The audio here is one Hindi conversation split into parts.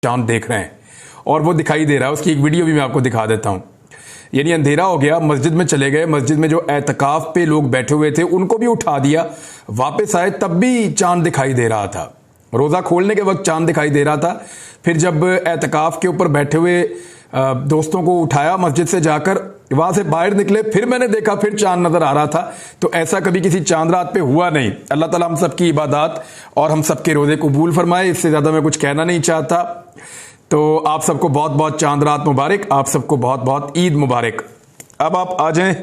चांद देख रहे हैं और वो दिखाई दे रहा है। उसकी एक वीडियो भी मैं आपको दिखा देता हूं। यानी अंधेरा हो गया, मस्जिद में चले गए, मस्जिद में जो एतकाफ पे लोग बैठे हुए थे उनको भी उठा दिया, वापस आए तब भी चांद दिखाई दे रहा था। रोजा खोलने के वक्त चांद दिखाई दे रहा था। फिर जब एतकाफ के ऊपर बैठे हुए दोस्तों को उठाया मस्जिद से जाकर, वहां से बाहर निकले, फिर मैंने देखा फिर चांद नजर आ रहा था। तो ऐसा कभी किसी चांद रात पे हुआ नहीं। अल्लाह ताला हम सबकी इबादत और हम सबके रोजे कबूल फरमाए। इससे ज्यादा मैं कुछ कहना नहीं चाहता। तो आप सबको बहुत बहुत चांद रात मुबारक, आप सबको बहुत बहुत ईद मुबारक। अब आप आ जाएं,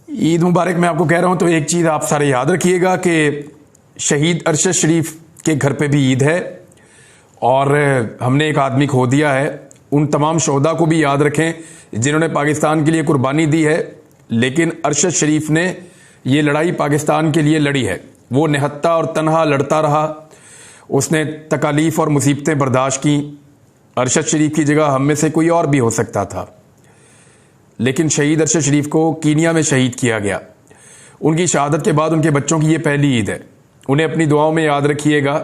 ईद मुबारक मैं आपको कह रहा हूं तो एक चीज आप सारे याद रखिएगा कि शहीद अरशद शरीफ के घर पे भी ईद है और हमने एक आदमी खो दिया है। उन तमाम शोहदा को भी याद रखें जिन्होंने पाकिस्तान के लिए कुर्बानी दी है, लेकिन अरशद शरीफ ने ये लड़ाई पाकिस्तान के लिए लड़ी है। वो निहत्ता और तन्हा लड़ता रहा, उसने तकालीफ और मुसीबतें बर्दाश्त की। अरशद शरीफ की जगह हम में से कोई और भी हो सकता था, लेकिन शहीद अरशद शरीफ को कीनिया में शहीद किया गया। उनकी शहादत के बाद उनके बच्चों की ये पहली ईद है। उन्हें अपनी दुआओं में याद रखिएगा,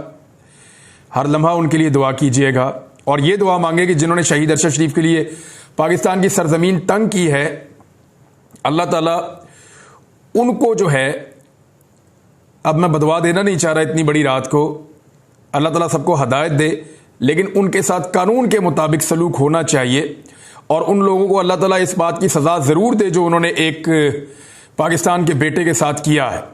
हर लम्हा उनके लिए दुआ कीजिएगा और ये दुआ मांगे कि जिन्होंने शहीद अरशद शरीफ के लिए पाकिस्तान की सरजमीन तंग की है, अल्लाह ताला उनको जो है, अब मैं बदवा देना नहीं चाह रहा इतनी बड़ी रात को, अल्लाह ताला सबको हदायत दे, लेकिन उनके साथ कानून के मुताबिक सलूक होना चाहिए और उन लोगों को अल्लाह ताला इस बात की सजा जरूर दे जो उन्होंने एक पाकिस्तान के बेटे के साथ किया है।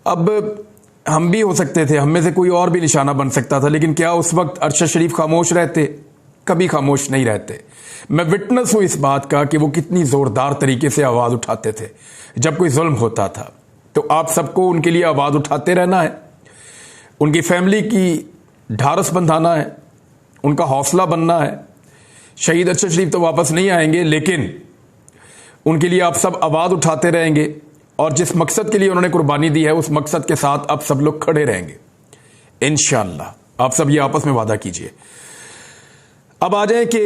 अब हम भी हो सकते थे, हम में से कोई और भी निशाना बन सकता था, लेकिन क्या उस वक्त अरशद शरीफ खामोश रहते? कभी खामोश नहीं रहते। मैं विटनेस हूं इस बात का कि वो कितनी जोरदार तरीके से आवाज उठाते थे जब कोई जुल्म होता था। तो आप सबको उनके लिए आवाज उठाते रहना है, उनकी फैमिली की ढारस बंधाना है, उनका हौसला बनना है। शहीद अरशद शरीफ तो वापस नहीं आएंगे, लेकिन उनके लिए आप सब आवाज उठाते रहेंगे और जिस मकसद के लिए उन्होंने कुर्बानी दी है उस मकसद के साथ आप सब लोग खड़े रहेंगे इंशाअल्लाह। आप सब ये आपस में वादा कीजिए। अब आ जाए कि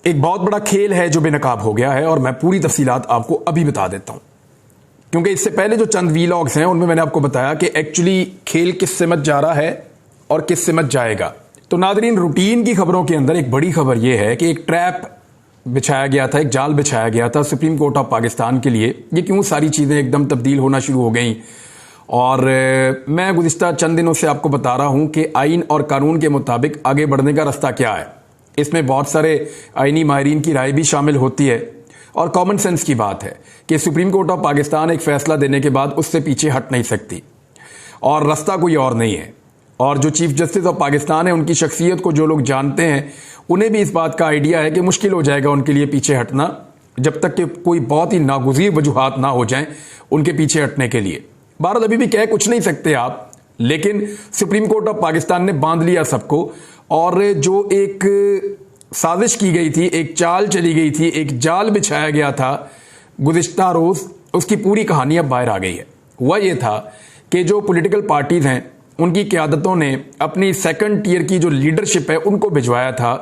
एक बहुत बड़ा खेल है जो बेनकाब हो गया है और मैं पूरी तफसीलात आपको अभी बता देता हूं, क्योंकि इससे पहले जो चंद वीलॉग्स हैं उनमें मैंने आपको बताया कि एक्चुअली खेल किस सिमत जा रहा है और किस सिमत जाएगा। तो नादरीन, रूटीन की खबरों के अंदर एक बड़ी खबर यह है कि एक ट्रैप बिछाया गया था, एक जाल बिछाया गया था सुप्रीम कोर्ट ऑफ पाकिस्तान के लिए। ये क्यों सारी चीजें एकदम तब्दील होना शुरू हो गई, और मैं गुज़िश्ता चंद दिनों से आपको बता रहा हूं कि आइन और कानून के मुताबिक आगे बढ़ने का रास्ता क्या है। इसमें बहुत सारे आइनी माहिरीन की राय भी शामिल होती है और कॉमन सेंस की बात है कि सुप्रीम कोर्ट ऑफ पाकिस्तान एक फैसला देने के बाद उससे पीछे हट नहीं सकती और रास्ता कोई और नहीं है। और जो चीफ जस्टिस ऑफ पाकिस्तान है, उनकी शख्सियत को जो लोग जानते हैं उन्हें भी इस बात का आइडिया है कि मुश्किल हो जाएगा उनके लिए पीछे हटना, जब तक कि कोई बहुत ही नागुज़ीर वजूहात ना हो जाएं उनके पीछे हटने के लिए। भारत अभी भी कह कुछ नहीं सकते आप, लेकिन सुप्रीम कोर्ट ऑफ पाकिस्तान ने बांध लिया सबको। और जो एक साजिश की गई थी, एक चाल चली गई थी, एक जाल बिछाया गया था गुज़िश्ता रोज, उसकी पूरी कहानी अब बाहर आ गई है। वह यह था कि जो पॉलिटिकल पार्टीज हैं उनकी क़यादतों ने अपनी सेकंड टियर की जो लीडरशिप है उनको भिजवाया था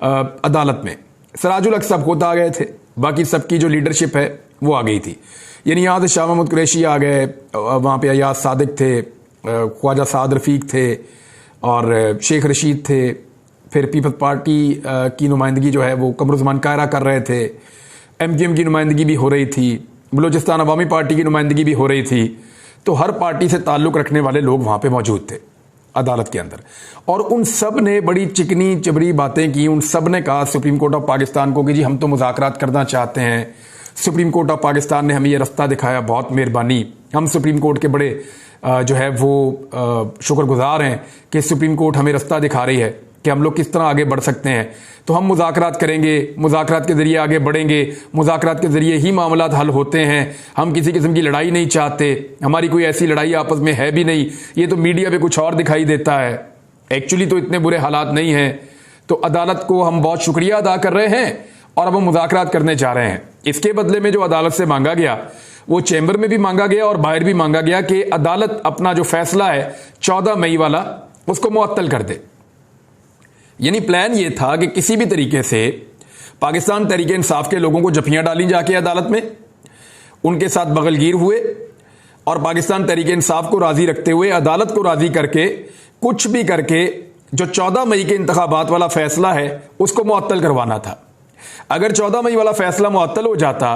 अदालत में। सिराजुल हक सब खुद आ गए थे, बाकी सबकी जो लीडरशिप है वो आ गई थी। यानी यहाँ से शाह महमूद कुरैशी आ गए, वहाँ पे अयाज सादिक थे, ख्वाजा साद रफीक थे और शेख रशीद थे। फिर पीपल्स पार्टी की नुमाइंदगी जो है वो कमरुज़मान कायरा कर रहे थे, MQM की नुमाइंदगी भी हो रही थी, बलूचिस्तान अवामी पार्टी की नुमाइंदगी भी हो रही थी। तो हर पार्टी से ताल्लुक़ रखने वाले लोग वहाँ पे मौजूद थे अदालत के अंदर, और उन सब ने बड़ी चिकनी चबरी बातें की। उन सब ने कहा सुप्रीम कोर्ट ऑफ पाकिस्तान को कि जी हम तो मुज़ाकरात करना चाहते हैं, सुप्रीम कोर्ट ऑफ पाकिस्तान ने हमें ये रास्ता दिखाया, बहुत मेहरबानी। हम सुप्रीम कोर्ट के बड़े जो है वो शुक्रगुजार हैं कि सुप्रीम कोर्ट हमें रास्ता दिखा रही है कि हम लोग किस तरह आगे बढ़ सकते हैं। तो हम मुज़ाकरात करेंगे, मुज़ाकरात के ज़रिए आगे बढ़ेंगे, मुज़ाकरात के ज़रिए ही मामलात हल होते हैं। हम किसी किस्म की लड़ाई नहीं चाहते, हमारी कोई ऐसी लड़ाई आपस में है भी नहीं। ये तो मीडिया पे कुछ और दिखाई देता है, एक्चुअली तो इतने बुरे हालात नहीं हैं। तो अदालत को हम बहुत शुक्रिया अदा कर रहे हैं और अब हम मुज़ाकरात करने जा रहे हैं। इसके बदले में जो अदालत से मांगा गया वो चैम्बर में भी मांगा गया और बाहर भी मांगा गया कि अदालत अपना जो फैसला है 14 मई वाला उसको मुअत्तल कर दे। यानी प्लान ये था कि किसी भी तरीके से पाकिस्तान तहरीक इंसाफ के लोगों को जफियां डाली जाके अदालत में, उनके साथ बगलगीर हुए और पाकिस्तान तहरीक इंसाफ को राजी रखते हुए अदालत को राजी करके कुछ भी करके जो 14 मई के इंतखाबात वाला फैसला है उसको मुअत्तल करवाना था। अगर 14 मई वाला फैसला मुअत्तल हो जाता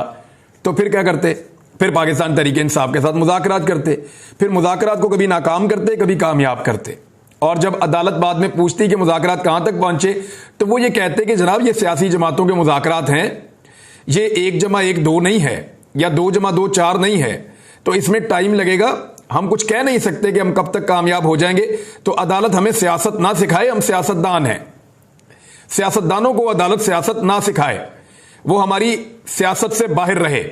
तो फिर क्या करते? फिर पाकिस्तान तहरीक इंसाफ के साथ मुज़ाकरात करते, फिर मुज़ाकरात को कभी नाकाम करते, कभी कामयाब करते। और जब अदालत बाद में पूछती कि मुज़ाकरात कहां तक पहुंचे, तो वो ये कहते कि जनाब ये सियासी जमातों के मुज़ाकरात हैं, ये 1+1 2 नहीं है, या 2+2 4 नहीं है, तो इसमें टाइम लगेगा, हम कुछ कह नहीं सकते कि हम कब तक कामयाब हो जाएंगे। तो अदालत हमें सियासत ना सिखाए, हम सियासतदान हैं, सियासतदानों को अदालत सियासत ना सिखाए, वो हमारी सियासत से बाहर रहे।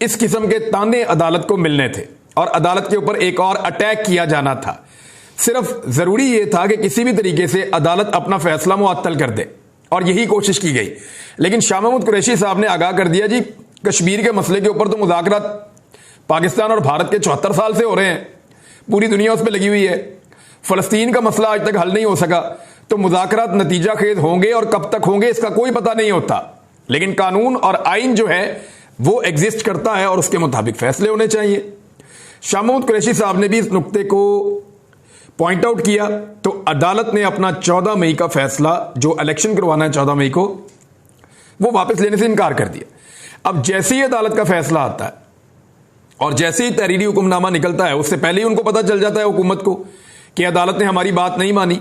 इस किस्म के ताने अदालत को मिलने थे और अदालत के ऊपर एक और अटैक किया जाना था। सिर्फ जरूरी यह था कि किसी भी तरीके से अदालत अपना फैसला मुअत्तल कर दे, और यही कोशिश की गई। लेकिन शाह महमूद कुरैशी साहब ने आगाह कर दिया, जी कश्मीर के मसले के ऊपर तो मुज़ाकरात पाकिस्तान और भारत के 74 साल से हो रहे हैं, पूरी दुनिया उस पर लगी हुई है। फलस्तीन का मसला आज तक हल नहीं हो सका, तो मुज़ाकरात नतीजा खेज होंगे और कब तक होंगे इसका कोई पता नहीं होता। लेकिन कानून और आइन जो है वो एग्जिस्ट करता है और उसके मुताबिक फैसले होने चाहिए। शाह महमूद कुरैशी साहब ने भी इस नुक्ते को पॉइंट आउट किया, तो अदालत ने अपना 14 मई का फैसला, जो इलेक्शन करवाना है 14 मई को, वो वापस लेने से इनकार कर दिया। अब जैसे ही अदालत का फैसला आता है और जैसे ही तहरीरी हुक्मनामा निकलता है, उससे पहले ही उनको पता चल जाता है हुकूमत को कि अदालत ने हमारी बात नहीं मानी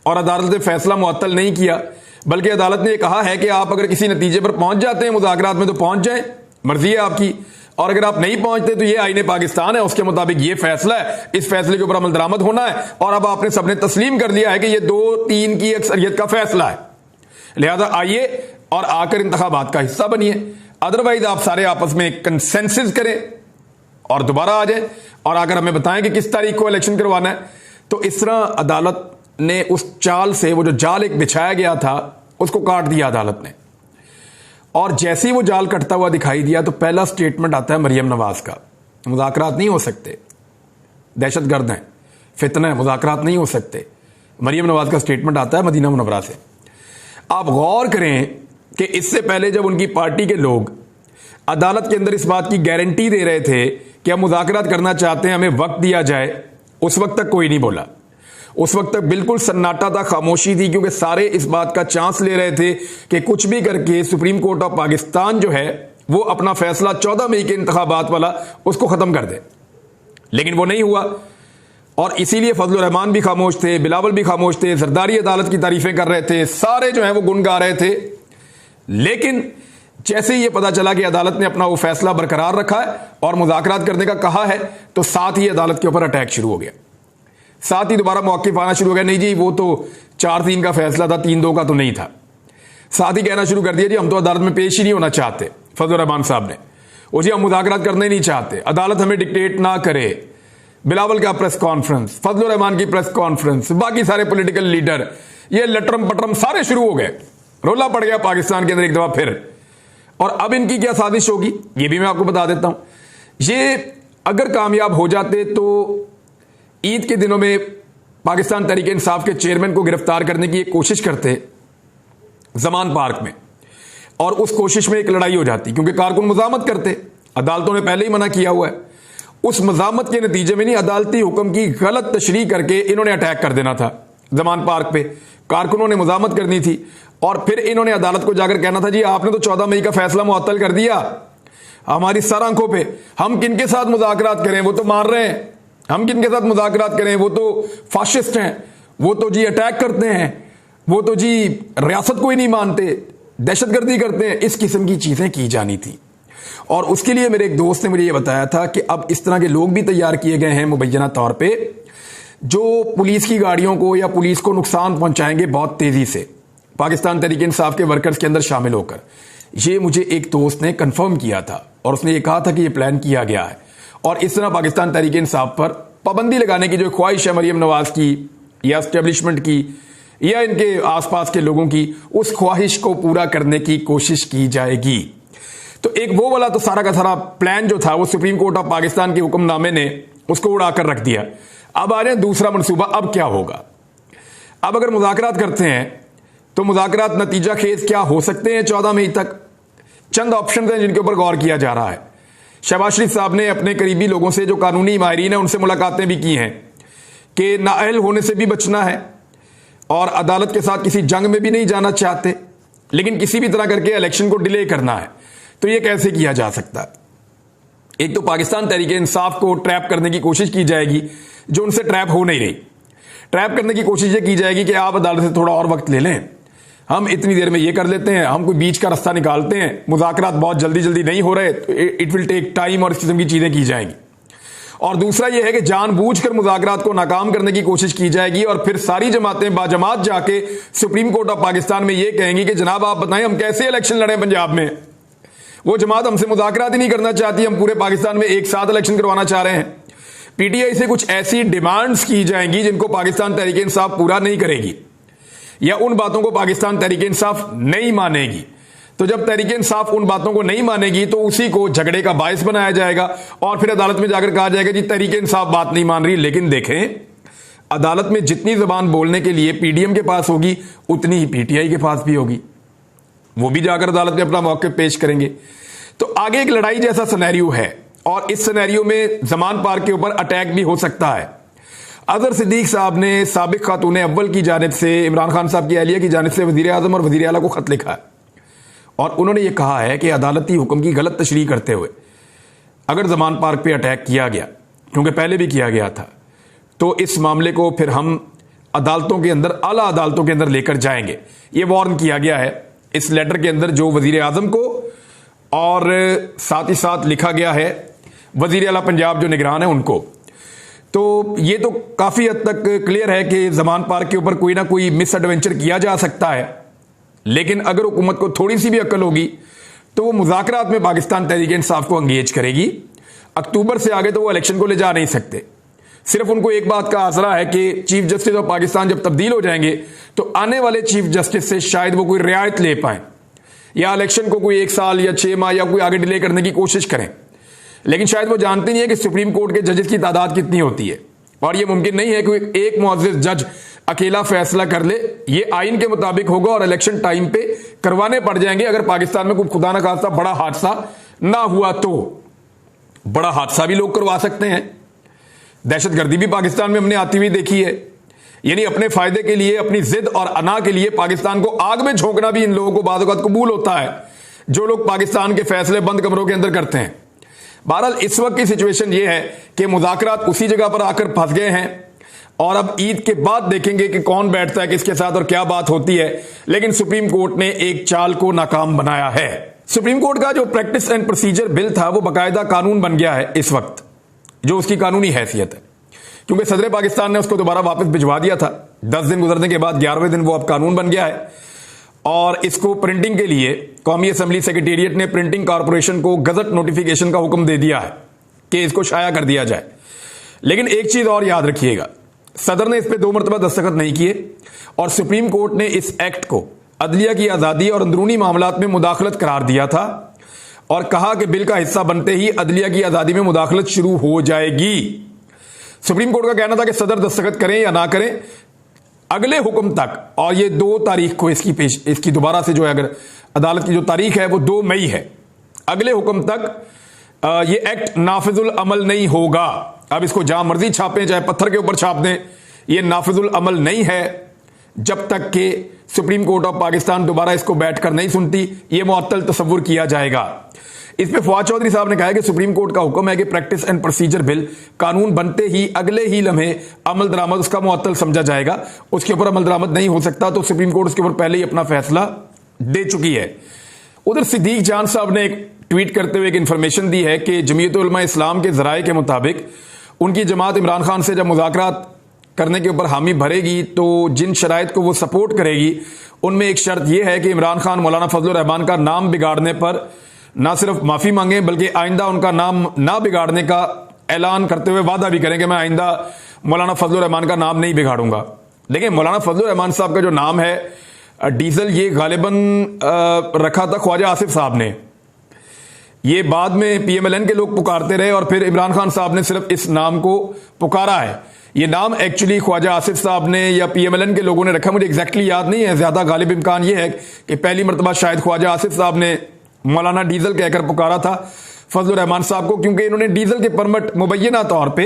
और अदालत ने फैसला मुअत्तल नहीं किया, बल्कि अदालत ने कहा है कि आप अगर किसी नतीजे पर पहुंच जाते हैं मुज़ाकरात में तो पहुंच जाएं, मर्जी है आपकी, और अगर आप नहीं पहुंचते तो ये आईने पाकिस्तान है, उसके मुताबिक ये फैसला है, इस फैसले के ऊपर अमल दरामद होना है। और अब आपने सबने तस्लीम कर लिया है कि ये 2-3 की अक्सरियत का फैसला है, लिहाजा आइए और आकर इंतखाबात का हिस्सा बनिए, अदरवाइज आप सारे आपस में कंसेंसस करें और दोबारा आ जाए और आकर हमें बताएं कि किस तारीख को इलेक्शन करवाना है। तो इस तरह अदालत ने उस चाल से, वो जो जाल एक बिछाया गया था, उसको काट दिया अदालत ने। और जैसे ही वो जाल कटता हुआ दिखाई दिया तो पहला स्टेटमेंट आता है मरियम नवाज का, मुज़ाकरात नहीं हो सकते, दहशतगर्द हैं, फितना है, मुज़ाकरात नहीं हो सकते। मरियम नवाज का स्टेटमेंट आता है मदीना मुनव्वरा से। आप गौर करें कि इससे पहले जब उनकी पार्टी के लोग अदालत के अंदर इस बात की गारंटी दे रहे थे कि हम मुज़ाकरात करना चाहते हैं, हमें वक्त दिया जाए, उस वक्त तक कोई नहीं बोला। उस वक्त तक बिल्कुल सन्नाटा था, खामोशी थी, क्योंकि सारे इस बात का चांस ले रहे थे कि कुछ भी करके सुप्रीम कोर्ट ऑफ पाकिस्तान जो है वो अपना फैसला 14 मई के इंतखाबात वाला उसको खत्म कर दे। लेकिन वो नहीं हुआ और इसीलिए फजलुर रहमान भी खामोश थे, बिलावल भी खामोश थे, जरदारी अदालत की तारीफें कर रहे थे, सारे जो है वो गुन गा रहे थे। लेकिन जैसे ही ये पता चला कि अदालत ने अपना वो फैसला बरकरार रखा है और मुज़ाकरात करने का कहा है, तो साथ ही अदालत के ऊपर अटैक शुरू हो गया, साथ ही दोबारा मौक़िफ़ आना शुरू हो गया, नहीं जी वो तो 4-3 का फैसला था, 3-2 का तो नहीं था। साथ ही कहना शुरू कर दिया, जी हम तो अदालत में पेश ही नहीं होना चाहते, फजलुर रहमान साहब ने, वो जी हम मुज़ाकरात करना ही नहीं चाहते, अदालत हमें डिक्टेट ना करे। बिलावल का प्रेस कॉन्फ्रेंस, फजलुर रहमान की प्रेस कॉन्फ्रेंस, बाकी सारे पॉलिटिकल लीडर, ये लटरम पटरम सारे शुरू हो गए, रोला पड़ गया पाकिस्तान के अंदर एक दफा फिर। और अब इनकी क्या साजिश होगी ये भी मैं आपको बता देता हूं। ये अगर कामयाब हो जाते तो ईद के दिनों में पाकिस्तान तहरीक इंसाफ के चेयरमैन को गिरफ्तार करने की एक कोशिश करते जमान पार्क में, और उस कोशिश में एक लड़ाई हो जाती, क्योंकि कारकुन मुजामत करते, अदालतों ने पहले ही मना किया हुआ है। उस मजामत के नतीजे में नहीं, अदालती हुक्म की गलत तशरीह करके इन्होंने अटैक कर देना था जमान पार्क पे, कारकुनों ने मुजामत करनी थी और फिर इन्होंने अदालत को जाकर कहना था, जी आपने तो 14 मई का फैसला मुअत्तल कर दिया हमारी सर आंखों पे, हम किनके साथ मुज़ाकरात करें, वो तो मार रहे हैं, हम किनके साथ मुज़ाकरात करें, वो तो फाशिस्ट हैं, वो तो जी अटैक करते हैं, वो तो जी रियासत को ही नहीं मानते, दहशतगर्दी करते हैं। इस किस्म की चीजें की जानी थी। और उसके लिए मेरे एक दोस्त ने मुझे यह बताया था कि अब इस तरह के लोग भी तैयार किए गए हैं मुबैना तौर पे, जो पुलिस की गाड़ियों को या पुलिस को नुकसान पहुंचाएंगे बहुत तेजी से, पाकिस्तान तहरीक इंसाफ के वर्कर्स के अंदर शामिल होकर। ये मुझे एक दोस्त ने कंफर्म किया था और उसने ये कहा था कि ये प्लान किया गया है, और इस तरह पाकिस्तान तहरीक इंसाफ पर पाबंदी लगाने की जो ख्वाहिश है मरियम नवाज की या एस्टेब्लिशमेंट की या इनके आसपास के लोगों की, उस ख्वाहिश को पूरा करने की कोशिश की जाएगी। तो एक वो वाला तो सारा का सारा प्लान जो था वो सुप्रीम कोर्ट ऑफ पाकिस्तान के हुक्मनामे ने उसको उड़ाकर रख दिया। अब आ रहे दूसरा मनसूबा, अब क्या होगा। अब अगर मुज़ाकरात करते हैं तो मुज़ाकरात नतीजा खेज क्या हो सकते हैं 14 मई तक। चंद ऑप्शन हैं जिनके ऊपर गौर किया जा रहा है। शहबाज शरीफ साहब ने अपने करीबी लोगों से, जो कानूनी माहिरीन है, उनसे मुलाकातें भी की हैं कि नाअहल होने से भी बचना है और अदालत के साथ किसी जंग में भी नहीं जाना चाहते, लेकिन किसी भी तरह करके इलेक्शन को डिले करना है। तो यह कैसे किया जा सकता है? एक तो पाकिस्तान तहरीक इंसाफ को ट्रैप करने की कोशिश की जाएगी, जो उनसे ट्रैप हो नहीं रही। ट्रैप करने की कोशिश ये की जाएगी कि आप अदालत से थोड़ा और वक्त ले लें, हम इतनी देर में ये कर लेते हैं, हम कोई बीच का रास्ता निकालते हैं, मुज़ाकरात बहुत जल्दी जल्दी नहीं हो रहे तो इट विल टेक टाइम, और इस किस्म की चीजें की जाएंगी। और दूसरा यह है कि जानबूझकर मुज़ाकरात को नाकाम करने की कोशिश की जाएगी, और फिर सारी जमातें बाजमात जाके सुप्रीम कोर्ट ऑफ पाकिस्तान में यह कहेंगी कि जनाब आप बताएं हम कैसे इलेक्शन लड़े पंजाब में। वो जमात हमसे मुज़ाकरात ही नहीं करना चाहती, हम पूरे पाकिस्तान में एक साथ इलेक्शन करवाना चाह रहे हैं। पीटीआई से कुछ ऐसी डिमांड्स की जाएंगी जिनको पाकिस्तान तहरीक इंसाफ पूरा नहीं करेगी, या उन बातों को पाकिस्तान तहरीक इंसाफ नहीं मानेगी। तो जब तहरीक इंसाफ उन बातों को नहीं मानेगी तो उसी को झगड़े का बायस बनाया जाएगा, और फिर अदालत में जाकर कहा जाएगा जी तहरीक इंसाफ बात नहीं मान रही। लेकिन देखें, अदालत में जितनी जबान बोलने के लिए पीडीएम के पास होगी, उतनी ही पीटीआई के पास भी होगी। वो भी जाकर अदालत में अपना मौक़िफ़ पेश करेंगे। तो आगे एक लड़ाई जैसा सिनेरियो है, और इस सिनेरियो में जमान पार्क के ऊपर अटैक भी हो सकता है। अजहर सिद्दीक साहब ने साबिक खातून अव्वल की जानिब से, इमरान खान साहब की अहलिया की जानिब से वज़ीर आज़म और वज़ीर आला को खत लिखा है, और उन्होंने ये कहा है कि अदालती हुक्म की गलत तशरीह करते हुए अगर जमान पार्क पे अटैक किया गया, क्योंकि पहले भी किया गया था, तो इस मामले को फिर हम अदालतों के अंदर, आला अदालतों के अंदर लेकर जाएंगे। ये वार्न किया गया है इस लेटर के अंदर, जो वज़ीर आज़म को, और साथ ही साथ लिखा गया है वज़ीर आला पंजाब जो निगरान है उनको। तो ये तो काफ़ी हद तक क्लियर है कि जमान पार्क के ऊपर कोई ना कोई मिस एडवेंचर किया जा सकता है, लेकिन अगर हुकूमत को थोड़ी सी भी अक्ल होगी तो वो मुज़ाकरात में पाकिस्तान तहरीक इंसाफ को एंगेज करेगी। अक्टूबर से आगे तो वो इलेक्शन को ले जा नहीं सकते। सिर्फ उनको एक बात का आसरा है कि चीफ जस्टिस ऑफ पाकिस्तान जब तब्दील हो जाएंगे तो आने वाले चीफ जस्टिस से शायद वो कोई रियायत ले पाए, या इलेक्शन को कोई 1 साल या 6 माह या कोई आगे डिले करने की कोशिश करें। लेकिन शायद वो जानते नहीं है कि सुप्रीम कोर्ट के जजेस की तादाद कितनी होती है, और ये मुमकिन नहीं है कि एक मुअज़्ज़िज़ जज अकेला फैसला कर ले। ये आइन के मुताबिक होगा, और इलेक्शन टाइम पे करवाने पड़ जाएंगे। अगर पाकिस्तान में कोई खुदा न खास्ता बड़ा हादसा ना हुआ तो बड़ा हादसा भी लोग करवा सकते हैं। दहशतगर्दी भी पाकिस्तान में हमने आती हुई देखी है। यानी अपने फायदे के लिए, अपनी जिद और अना के लिए पाकिस्तान को आग में झोंकना भी इन लोगों को बाद वक्त कबूल होता है, जो लोग पाकिस्तान के फैसले बंद कमरों के अंदर करते हैं। बहरहाल इस वक्त की सिचुएशन यह है कि मुज़ाकरात उसी जगह पर आकर फंस गए हैं, और अब ईद के बाद देखेंगे कि कौन बैठता है किसके साथ और क्या बात होती है। लेकिन सुप्रीम कोर्ट ने एक चाल को नाकाम बनाया है। सुप्रीम कोर्ट का जो प्रैक्टिस एंड प्रोसीजर बिल था वो बाकायदा कानून बन गया है इस वक्त, जो उसकी कानूनी हैसियत है, क्योंकि सदर पाकिस्तान ने उसको दोबारा वापस भिजवा दिया था। 10 दिन गुजरने के बाद 11वें दिन वो अब कानून बन गया है, और इसको प्रिंटिंग के लिए कौमी असम्बली सेक्रेटेरिएट ने प्रिंटिंग कॉरपोरेशन को गजट नोटिफिकेशन का हुक्म दे दिया है कि इसको शाया कर दिया जाए। लेकिन एक चीज और याद रखिएगा, सदर ने इस पर 2 मरतबा दस्तखत नहीं किए, और सुप्रीम कोर्ट ने इस एक्ट को अदलिया की आज़ादी और अंदरूनी मामलात में मुदाखलत करार दिया था, और कहा कि बिल का हिस्सा बनते ही अदलिया की आज़ादी में मुदाखलत शुरू हो जाएगी। सुप्रीम कोर्ट का कहना था कि सदर दस्तखत करें या ना करें, अगले हुक्म तक, और ये 2 तारीख को इसकी दोबारा से जो है, अगर अदालत की जो तारीख है वो 2 मई है, अगले हुक्म तक ये एक्ट नाफिजुल अमल नहीं होगा। अब इसको जहां मर्जी छापें, चाहे पत्थर के ऊपर छाप दें, ये नाफिजुल अमल नहीं है जब तक कि सुप्रीम कोर्ट ऑफ पाकिस्तान दोबारा इसको बैठकर नहीं सुनती। ये मुअत्तल तसव्वुर किया जाएगा। इस पे फवाद चौधरी साहब ने कहा है कि सुप्रीम कोर्ट का हुक्म है कि प्रैक्टिस एंड प्रोसीजर बिल कानून बनते ही अगले ही लम्हे अमल दरामद उसका मुअत्तल समझा जाएगा, उसके ऊपर अमल दरामद नहीं हो सकता। तो सुप्रीम कोर्ट उसके ऊपर पहले ही अपना फैसला दे चुकी है। उधर सिद्दीक जान साहब ने एक ट्वीट करते हुए एक इंफॉर्मेशन दी है कि जमीयत उलमा इस्लाम के जराए के मुताबिक उनकी जमात इमरान खान से जब मुज़ाकरात करने के ऊपर हामी भरेगी तो जिन शराइत को वो सपोर्ट करेगी उनमें एक शर्त यह है कि इमरान खान मौलाना फजलुर रहमान का नाम बिगाड़ने पर ना सिर्फ माफी मांगे बल्कि आइंदा उनका नाम ना बिगाड़ने का ऐलान करते हुए वादा भी करें कि मैं आइंदा मौलाना फजलुर रहमान का नाम नहीं बिगाड़ूंगा। देखिए, मौलाना फजलुर रहमान साहब का जो नाम है डीजल, ये गालिबन रखा था ख्वाजा आसिफ साहब ने। ये बाद में PMLN के लोग पुकारते रहे और फिर इमरान खान साहब ने सिर्फ इस नाम को पुकारा है। ये नाम एक्चुअली ख्वाजा आसिफ साहब ने या PMLN के लोगों ने रखा, मुझे एग्जैक्टली याद नहीं है। ज्यादा गालिब इम्कान ये है कि पहली मरतबा शायद ख्वाजा आसिफ साहब ने मौलाना डीजल कहकर पुकारा था फजलुर रहमान साहब को, क्योंकि इन्होंने डीजल के परमिट मुबैना तौर पे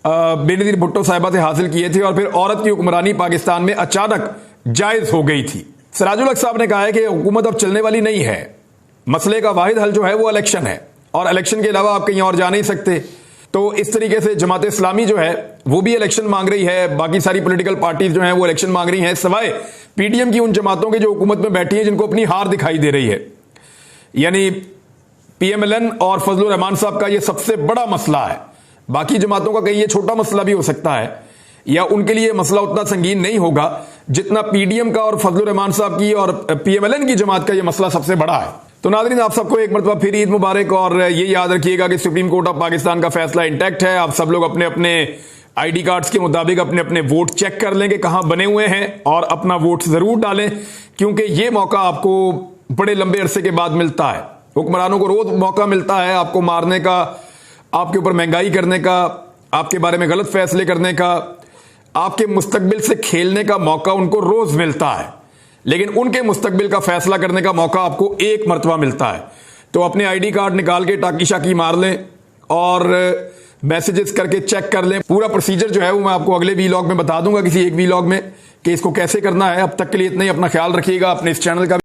बेनजीर भुट्टो साहिबा से हासिल किए थे और फिर औरत की हुक्मरानी पाकिस्तान में अचानक जायज हो गई थी। सिराजुल हक साहब ने कहा है कि हुकूमत अब चलने वाली नहीं है, मसले का वाहिद हल जो है वो इलेक्शन है और इलेक्शन के अलावा आप कहीं और जा नहीं सकते। तो इस तरीके से जमात इस्लामी जो है वो भी इलेक्शन मांग रही है, बाकी सारी पॉलिटिकल पार्टीज जो हैं वो इलेक्शन मांग रही हैं, सिवाय पीडीएम की उन जमातों के जो हुकूमत में बैठी हैं जिनको अपनी हार दिखाई दे रही है। यानी पीएमएलएन और फजलुर रहमान साहब का ये सबसे बड़ा मसला है। बाकी जमातों का कहीं ये छोटा मसला भी हो सकता है या उनके लिए मसला उतना संगीन नहीं होगा जितना पीडीएम का और फजलुर रहमान साहब की और पीएमएलएन की जमात का ये मसला सबसे बड़ा है। तो नाज़रीन, आप सबको एक मरतबा फिर ईद मुबारक और ये याद रखिएगा कि सुप्रीम कोर्ट ऑफ पाकिस्तान का फैसला इंटैक्ट है। आप सब लोग अपने अपने आईडी कार्ड्स के मुताबिक अपने अपने वोट चेक कर लें कि कहां बने हुए हैं और अपना वोट जरूर डालें, क्योंकि ये मौका आपको बड़े लंबे अरसे के बाद मिलता है। हुक्मरानों को रोज मौका मिलता है आपको मारने का, आपके ऊपर महंगाई करने का, आपके बारे में गलत फैसले करने का, आपके मुस्तकबिल से खेलने का मौका उनको रोज मिलता है, लेकिन उनके मुस्तकबिल का फैसला करने का मौका आपको एक मरतबा मिलता है। तो अपने आईडी कार्ड निकाल के टाकी शाकी मार लें और मैसेजेस करके चेक कर लें। पूरा प्रोसीजर जो है वो मैं आपको अगले वीलॉग में बता दूंगा, किसी एक वीलॉग में, कि इसको कैसे करना है। अब तक के लिए इतना ही, अपना ख्याल रखिएगा, अपने इस चैनल का